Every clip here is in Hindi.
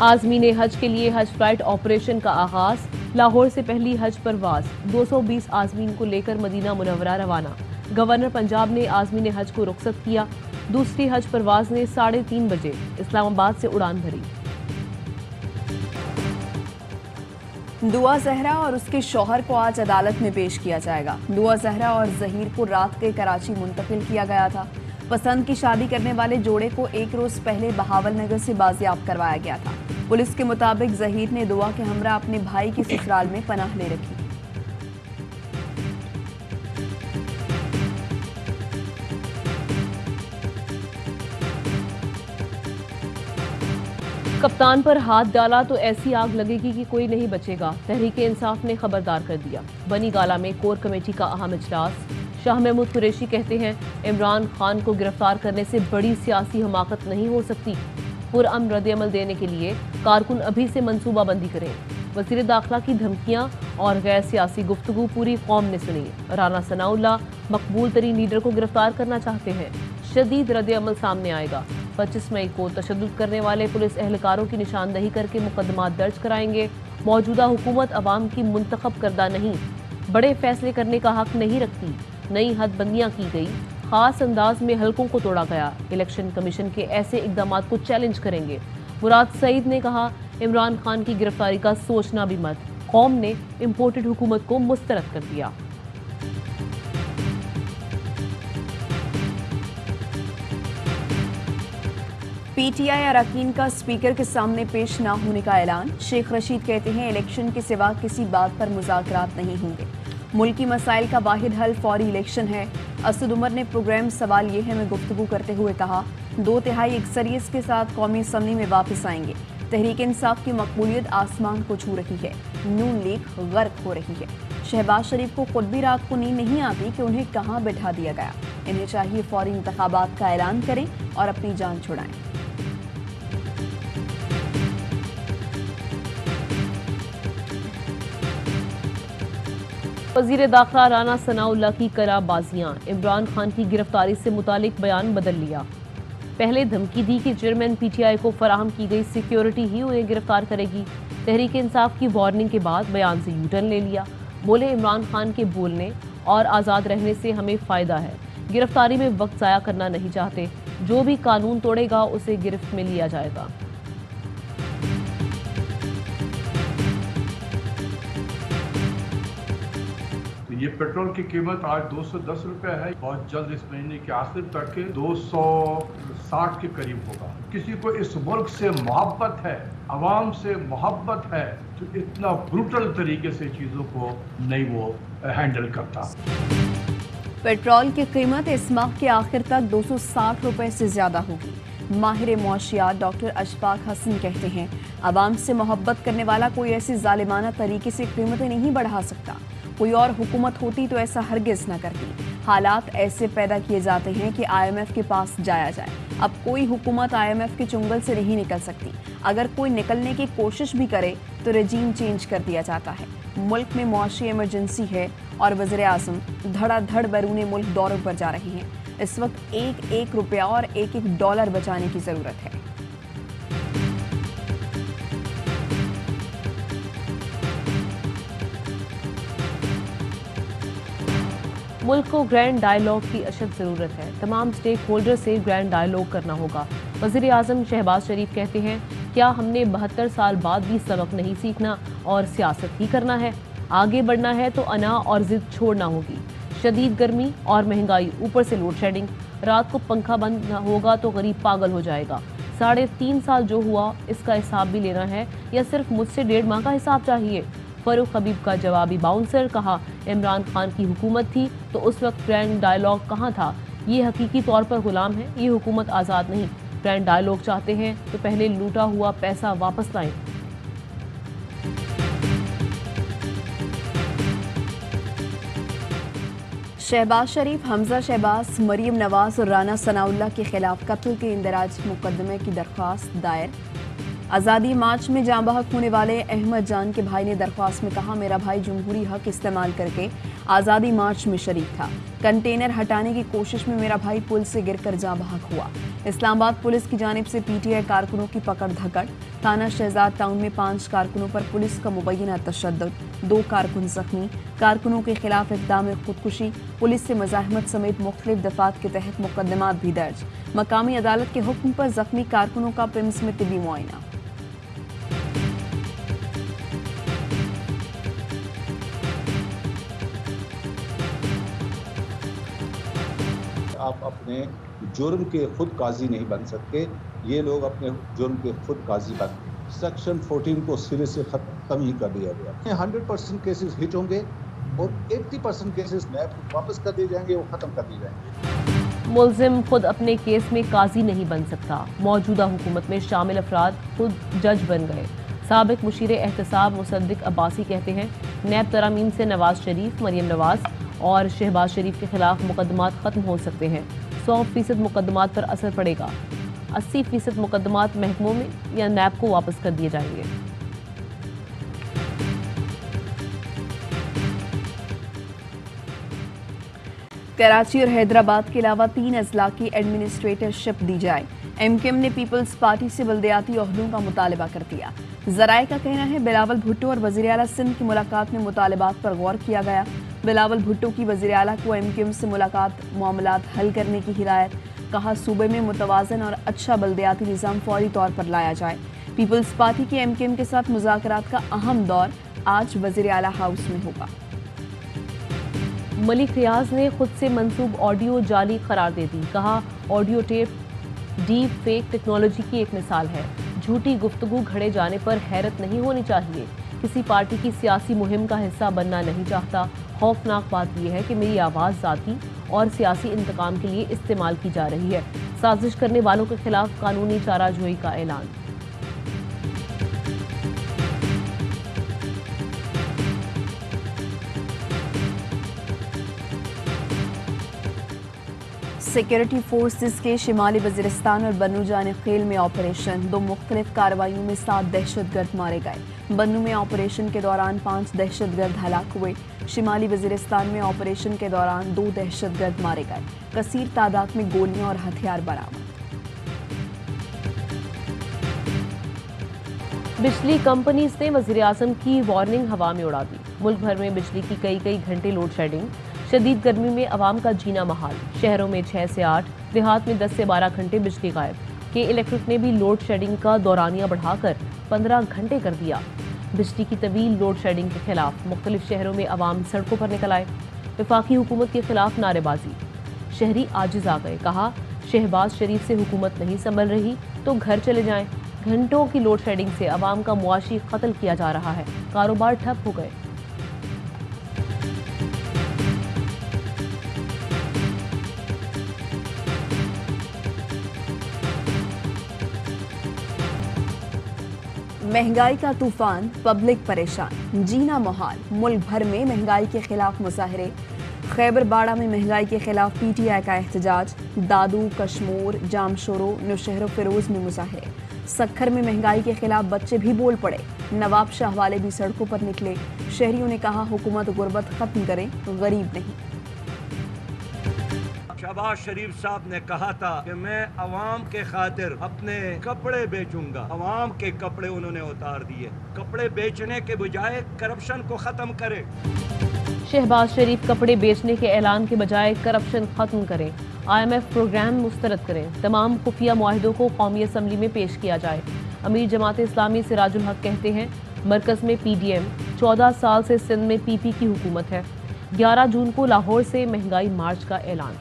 आज़मीन हज के लिए हज फ्लाइट ऑपरेशन का आगाज। लाहौर से पहली हज परवाज 220 आज़मीन को लेकर मदीना मुनव्वरा रवाना। गवर्नर पंजाब ने आज़मीन हज को रुखसत किया। दूसरी हज परवाज ने 3:30 बजे इस्लामाबाद से उड़ान भरी। दुआ जहरा और उसके शौहर को आज अदालत में पेश किया जाएगा। दुआ जहरा और जहीर को रात के कराची मुंतकिल किया गया था। पसंद की शादी करने वाले जोड़े को एक रोज पहले बहावल नगर से बाजियाब करवाया गया था। पुलिस के मुताबिक जहीर ने दुआ के हमरा अपने भाई की ससुराल में पनाह ले रखी। कप्तान पर हाथ डाला तो ऐसी आग लगेगी कि कोई नहीं बचेगा। तहरीके इंसाफ ने खबरदार कर दिया। बनी गाला में कोर कमेटी का अहम इजलास। शाह महमूद कुरैशी कहते हैं इमरान खान को गिरफ्तार करने से बड़ी सियासी हमाकत नहीं हो सकती। पुरअमन रद्द-ए-अमल देने के लिए कारकुन अभी से मंसूबाबंदी करें। वज़ीर दाखिला की धमकियां और गैर सियासी गुफ्तगू पूरी कौम ने सुनी। राना सनाउल्लाह मकबूल तरीन लीडर को गिरफ्तार करना चाहते हैं। शदीद रद्द-ए-अमल सामने आएगा। 25 मई को तशद्दुद करने वाले पुलिस एहलकारों की निशानदही करके मुकदमात दर्ज कराएंगे। मौजूदा हुकूमत अवाम की मुंतखब करदा नहीं, बड़े फैसले करने का हक नहीं रखती। नई हदबंदियां की गई, खास अंदाज में हलकों को तोड़ा गया। इलेक्शन कमीशन के ऐसे इकदाम को चैलेंज करेंगे। मुराद सईद ने कहा इमरान खान की गिरफ्तारी का सोचना भी मत। कौम ने इम्पोर्टेड हुकूमत को मुस्तरद कर दिया। पीटीआई अरकान का स्पीकर के सामने पेश न होने का ऐलान। शेख रशीद कहते हैं इलेक्शन के सिवा किसी बात पर मुज़ाकरात नहीं होंगे। मुल्की मसाइल का वाहिद हल फौरी इलेक्शन है। असद उमर ने प्रोग्राम सवाल ये है में गुफ्तगू करते हुए कहा 2/3 अक्सरियत के साथ कौमी असम्बली में वापस आएंगे। तहरीक इंसाफ की मकबूलियत आसमान को छू रही है। नून लीग गर्क हो रही है। शहबाज शरीफ को खुद भी रात को नींद नहीं आती कि उन्हें कहाँ बैठा दिया गया। इन्हें चाहिए फौरी इंतखाबात का ऐलान करें और अपनी जान छुड़ाएं। वज़ीर दाखिला राना सनाउल्लाह की कराबाजियां। इमरान खान की गिरफ्तारी से मुतालिक बयान बदल लिया। पहले धमकी दी कि चेयरमैन पीटीआई को फराहम की गई सिक्योरिटी ही उन्हें गिरफ्तार करेगी। तहरीक इंसाफ की वार्निंग के बाद बयान से यूटर्न ले लिया। बोले इमरान खान के बोलने और आज़ाद रहने से हमें फ़ायदा है। गिरफ्तारी में वक्त ज़ाया करना नहीं चाहते। जो भी कानून तोड़ेगा उसे गिरफ्त में लिया जाएगा। ये पेट्रोल की कीमत आज 210 रुपये है। बहुत जल्द इस महीने के आखिर तक 260 के करीब होगा। किसी को इस मुल्क से मोहब्बत है, आवाम से मोहब्बत है, तो इतना ब्रूटल तरीके से चीज़ों को नहीं वो हैंडल करता। पेट्रोल की कीमत इस माह के आखिर तक 260 रुपये से ज़्यादा होगी। माहिर मौशियात डॉक्टर अशफाक हसन कहते हैं आवाम से मोहब्बत करने वाला कोई ऐसी जालिमाना तरीके से कीमतें नहीं बढ़ा सकता। कोई और हुकूमत होती तो ऐसा हरगिज़ न करती। हालात ऐसे पैदा किए जाते हैं कि IMF के पास जाया जाए। अब कोई हुकूमत IMF के चुंगल से नहीं निकल सकती। अगर कोई निकलने की कोशिश भी करे तो रजीम चेंज कर दिया जाता है। मुल्क में मुआशी इमरजेंसी है और वज़ीर आज़म धड़ाधड़ बैरून मुल्क दौरों पर जा रहे हैं। इस वक्त एक रुपया और एक डॉलर बचाने की ज़रूरत है। मुल्क को ग्रैंड डायलॉग की अशद ज़रूरत है। तमाम स्टेक होल्डर से ग्रैंड डायलॉग करना होगा। वज़ीर आज़म शहबाज शरीफ कहते हैं क्या हमने 72 साल बाद भी सबक नहीं सीखना और सियासत ही करना है? आगे बढ़ना है तो अना और ज़िद छोड़ना होगी। शदीद गर्मी और महंगाई, ऊपर से लोड शेडिंग। रात को पंखा बंद न होगा तो गरीब पागल हो जाएगा। 3.5 साल जो हुआ इसका हिसाब भी लेना है या सिर्फ मुझसे 1.5 माह का हिसाब चाहिए? फरूख हबीब का जवाबी बाउंसर। कहा इमरान खान की हुकूमत थी तो उस वक्त ग्रैंड डायलॉग कहाँ था? ये हकीकी तौर पर गुलाम है, ये हुकूमत आज़ाद नहीं। ग्रैंड डायलॉग चाहते हैं तो पहले लूटा हुआ पैसा वापस लाएं। शहबाज शरीफ, हमजा शहबाज, मरीम नवाज और राना सनाउल्लाह के खिलाफ कत्ल के इंदराज मुकदमे की दरख्वास्त दायर। आज़ादी मार्च में जाँ बहक होने वाले अहमद जान के भाई ने दरख्वास्त में कहा मेरा भाई जमहूरी हक इस्तेमाल करके आज़ादी मार्च में शरीक था। कंटेनर हटाने की कोशिश में मेरा भाई पुल से गिरकर जाँ बहक हुआ। इस्लामाबाद पुलिस की जानिब से पीटीआई कारकुनों की पकड़ धकड़। थाना शहजाद टाउन में 5 कारकुनों पर पुलिस का मुबैना तशद्दुद, 2 कारकुन जख्मी। कारकुनों के खिलाफ इक़दाम खुदकुशी, पुलिस से मज़ाहमत समेत मुख्तलिफ दफ़ात के तहत मुकदमात भी दर्ज। मकामी अदालत के हुक्म पर जख्मी कारकुनों का पिम्स में तिबी मुआयना। आप अपने जुर्म के खुद काजी नहीं बन सकते, ये लोग अपने जुर्म के खुद काजी बन। सेक्शन 14 को सिरे से खत्म ही कर दिया गया। 100% केसेस हिट होंगे और 80% केसेस नैब को वापस कर दिए जाएंगे, वो खत्म कर दिए जाएंगे। मुल्जिम खुद अपने केस में काजी नहीं बन सकता। मौजूदा हुकूमत में शामिल अफराद खुद जज बन गए। साबिक मुशीर एहतसाब मुसद्दिक अब्बासी कहते हैं, नैब तरामीम से नवाज शरीफ, मरियम नवाज और शहबाज शरीफ के खिलाफ मुकदमात खत्म हो सकते हैं। 100% मुकदमात पर असर पड़ेगा। 80% मुकदमात महकमों में या नैब को वापस कर दिए जाएंगे। कराची और हैदराबाद के अलावा 3 अजला की एडमिनिस्ट्रेटरशिप दी जाए। एमकेएम ने पीपल्स पार्टी से बल्दियाती ओहदों का मुतालबा कर दिया। जराए का कहना है, बिलावल भुट्टो और वज़ीर आला सिंध की मुलाकात में मुतालबात पर गौर किया गया। बिलावल भुट्टो की वज़ीर आला को एमकेएम से मुलाकात, मामलात हल करने की हिदायत। कहा, सूबे में मुतवाज़न और अच्छा बल्दियाती निज़ाम फौरी तौर पर लाया जाए। पीपल्स पार्टी के एमकेएम के साथ मुज़ाकरात का अहम दौर आज वज़ीर आला हाउस में होगा। मलिक रियाज ने खुद से मंसूब ऑडियो जाली करार दे दी। कहा, audio tape deep fake technology की एक मिसाल है। झूठी गुफ्तगू घड़े जाने पर हैरत नहीं होनी चाहिए। किसी पार्टी की सियासी मुहिम का हिस्सा बनना नहीं चाहता। खौफनाक बात यह है कि मेरी आवाज़ ज़ाती और सियासी इंतकाम के लिए इस्तेमाल की जा रही है। साजिश करने वालों के खिलाफ कानूनी चाराजोई का ऐलान। सिक्योरिटी फोर्सेस के शिमाली वज़ीरिस्तान और बन्नू जाने खेल में ऑपरेशन। 2 मुख्तलिफ कार्रवाइयों में 7 दहशतगर्द मारे गए। बन्नू में ऑपरेशन के दौरान 5 दहशतगर्द हलाक हुए। शिमाली वज़ीरिस्तान में ऑपरेशन के दौरान 2 दहशतगर्द मारे गए। कसीर तादाद में गोलियां और हथियार बरामद। बिजली कंपनीज ने वज़ीर आज़म की वार्निंग हवा में उड़ा दी। मुल्क भर में बिजली की कई घंटे लोड शेडिंग। शदीद गर्मी में आवाम का जीना महाल। शहरों में 6 से 8, देहात में 10 से 12 घंटे बिजली गायब। के इलेक्ट्रिक ने भी लोड शेडिंग का दौरानिया बढ़ाकर 15 घंटे कर दिया। बिजली की तवील लोड शेडिंग के खिलाफ मुख्तलिफ शहरों में आवाम सड़कों पर निकल आए। वफाकी हुकूमत के खिलाफ नारेबाजी। शहरी आजिज आ गए। कहा, शहबाज शरीफ से हुकूमत नहीं संभल रही तो घर चले जाएं। घंटों की लोड शेडिंग से आवाम का मुआशी कत्ल किया जा रहा है। कारोबार ठप हो गए। महंगाई का तूफान, पब्लिक परेशान, जीना मुहाल। मुल्क भर में महंगाई के खिलाफ मुजाहरे। खैबर बाड़ा में महंगाई के खिलाफ पीटीआई का एहतजाज। दादू, कश्मोर, जामशोरो, नौशहर फिरोज में मुजाहरे। सक्खर में महंगाई के खिलाफ बच्चे भी बोल पड़े। नवाब शाह वाले भी सड़कों पर निकले। शहरियों ने कहा, हुकूमत गुर्बत खत्म करे, गरीब नहीं। शहबाज शरीफ साहब ने कहा था कि मैं अवाम के खातिर अपने कपड़े बेचूंगा। अवाम के कपड़े उन्होंने उतार दिए। कपड़े बेचने के बजाय करप्शन को खत्म करे। शहबाज शरीफ कपड़े बेचने के ऐलान के बजाय करप्शन खत्म करें। IMF प्रोग्राम मुस्तरद करें। तमाम खुफिया मुआहिदों को कौमी असम्बली में पेश किया जाए। अमीर जमात इस्लामी सिराजुल हक कहते हैं, मरकज में PDM, 14 साल से सिंध में PP की हुकूमत है। 11 जून को लाहौर से महंगाई मार्च का ऐलान।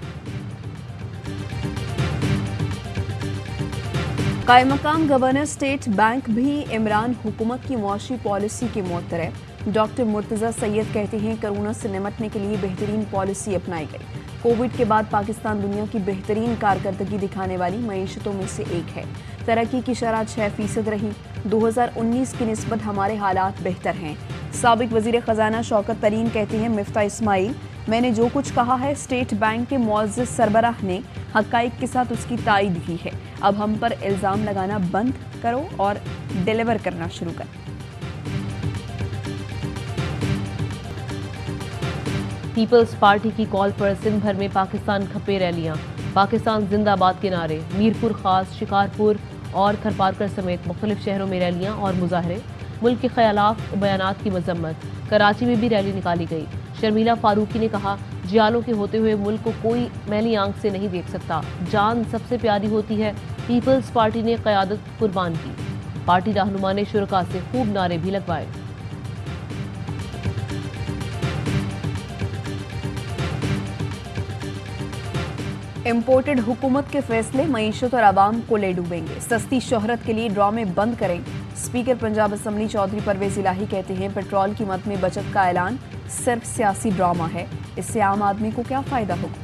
कायमकाम गवर्नर स्टेट बैंक भी इमरान हुकूमत की मुआशी पॉलिसी के मुअत्तरफ। डॉक्टर मुर्तज़ा सैयद कहते हैं, कोरोना से निपटने के लिए बेहतरीन पॉलिसी अपनाई गई। कोविड के बाद पाकिस्तान दुनिया की बेहतरीन कारकर्दगी दिखाने वाली मईशतों में से एक है। तरक्की की शरह 6% रही। 2019 की निस्बत हमारे हालात बेहतर हैं। साबिक वज़ीर ख़जाना शौकत तरीन कहते हैं, मिफ्ता इस्माइल, मैंने जो कुछ कहा है स्टेट बैंक के मुअज़्ज़ज़ सरबराह ने हक़ाइक़ के साथ उसकी तायद की है। अब हम पर इल्ज़ाम लगाना बंद करो और डिलीवर करना शुरू करो। पीपल्स पार्टी की कॉल पर सिंध भर में पाकिस्तान खपे रैलियां, पाकिस्तान जिंदाबाद के नारे, मीरपुर खास, शिकारपुर और थरपारकर समेत मुख्तलिफ शहरों में रैलियां और मुजाहरे, मुल्क के खिलाफ बयानात की मजम्मत। कराची में भी रैली निकाली गई। शर्मिला फारूकी ने कहा, जियालों के होते हुए मुल्क को कोई मैली आंख से नहीं देख सकता, जान सबसे प्यारी होती है। पीपल्स पार्टी ने क़यादत कुर्बान की। पार्टी रहनुमा ने शुरका से खूब नारे भी लगवाए। इम्पोर्टेड हुकूमत के फैसले मईशत और आवाम को ले डूबेंगे। सस्ती शोहरत के लिए ड्रामे बंद करें। स्पीकर पंजाब असम्बली चौधरी परवेज इलाही कहते हैं, पेट्रोल कीमत में बचत का ऐलान सिर्फ सियासी ड्रामा है, इससे आम आदमी को क्या फायदा होगा।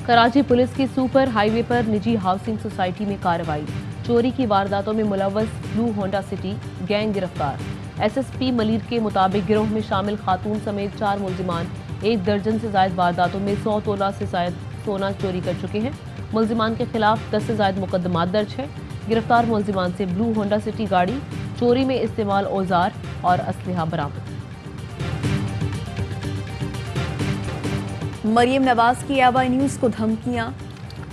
कराची पुलिस की सुपर हाईवे पर निजी हाउसिंग सोसाइटी में कार्रवाई। चोरी की वारदातों में मुलव्वस ब्लू होंडा सिटी गैंग गिरफ्तार। SSP मलिर के मुताबिक गिरोह में शामिल खातून समेत 4 मुल्जिमान 1 दर्जन से ज्यादा वारदातों में 100 तोला से ज्यादा सोना चोरी कर चुके हैं। मुल्जिमान के खिलाफ 10 से ज्यादा मुकदमात दर्ज है। गिरफ्तार मुल्जिमान से ब्लू होंडा सिटी गाड़ी, चोरी में इस्तेमाल औजार और असलहा बरामद। मरियम नवाज की AY न्यूज़ को धमकियां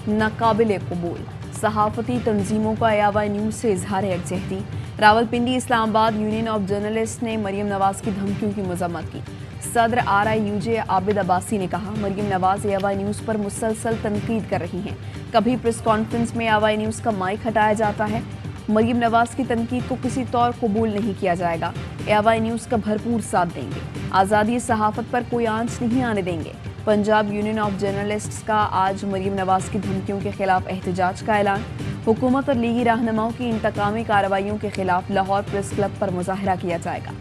नाकाबिले कबूल। सहाफती तंजीमों का AY न्यूज़ से इजहार यकजहती। Rawalpindi Islamabad union of journalist ने मरियम नवाज की धमकियों की मजम्मत की। सदर RIUJ आबिद अब्बासी ने कहा, मरियम नवाज AY न्यूज़ पर मुसलसल तनकीद कर रही हैं। कभी प्रेस कॉन्फ्रेंस में AY न्यूज़ का माइक हटाया जाता है। मरियम नवाज की तनकीद को किसी तौर कबूल नहीं किया जाएगा। AY न्यूज़ का भरपूर साथ देंगे। आज़ादी सहाफत पर कोई आंच नहीं आने देंगे। पंजाब यूनियन ऑफ जर्नलिस्ट्स का आज मरियम नवाज की धमकियों के खिलाफ एहतजाज का ऐलान। हुकूमत और लीगी रहनुमाओं की इंतकामी कार्रवाइयों के खिलाफ लाहौर प्रेस क्लब पर मुजाहरा किया जाएगा।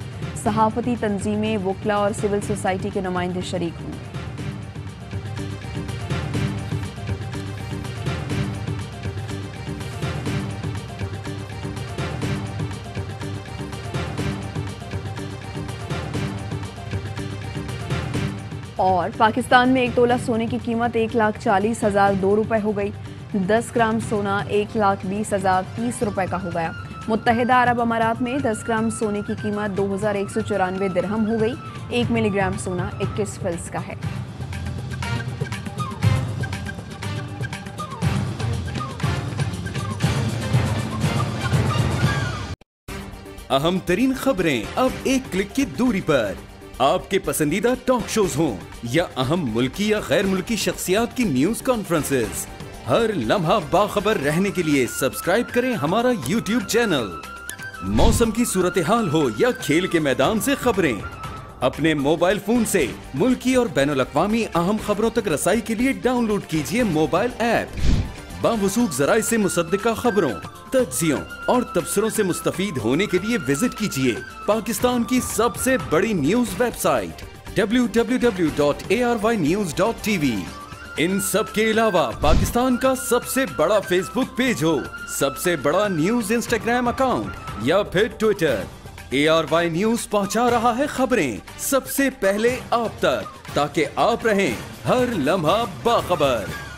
सहाफती तंजीमें, वकला और सिविल सोसाइटी के नुमाइंदे शरीक होंगे। और पाकिस्तान में 1 तोला सोने की कीमत 1,40,002 रुपए हो गई। 10 ग्राम सोना 1,20,030 रुपए का हो गया। मुत्तहिदा अरब अमारात में 10 ग्राम सोने की कीमत 2,194 दिरहम हो गई। 1 मिलीग्राम सोना 21 फिल्स का है। अहम तरीन खबरें अब एक क्लिक की दूरी पर। आपके पसंदीदा टॉक शोज हों या अहम मुल्की या गैर मुल्की शख्सियात की न्यूज कॉन्फ्रेंसेस, हर लम्हा बाखबर रहने के लिए सब्सक्राइब करें हमारा YouTube चैनल। मौसम की सूरत हाल हो या खेल के मैदान से खबरें, अपने मोबाइल फोन से मुल्की और बैनुल अक़वामी अहम खबरों तक रसाई के लिए डाउनलोड कीजिए मोबाइल ऐप। बावसूख ज़राए से मुसद्दिका खबरों, तज्ज़ियों और तबसरों से मुस्तफीद होने के लिए विजिट कीजिए पाकिस्तान की सबसे बड़ी न्यूज वेबसाइट www.arYnews.tv। इन सब के अलावा पाकिस्तान का सबसे बड़ा फेसबुक पेज हो, सबसे बड़ा न्यूज इंस्टाग्राम अकाउंट या फिर ट्विटर, ARY न्यूज पहुंचा रहा है खबरें सबसे पहले आप तक, ताकि आप रहें हर लम्हा बाखबर।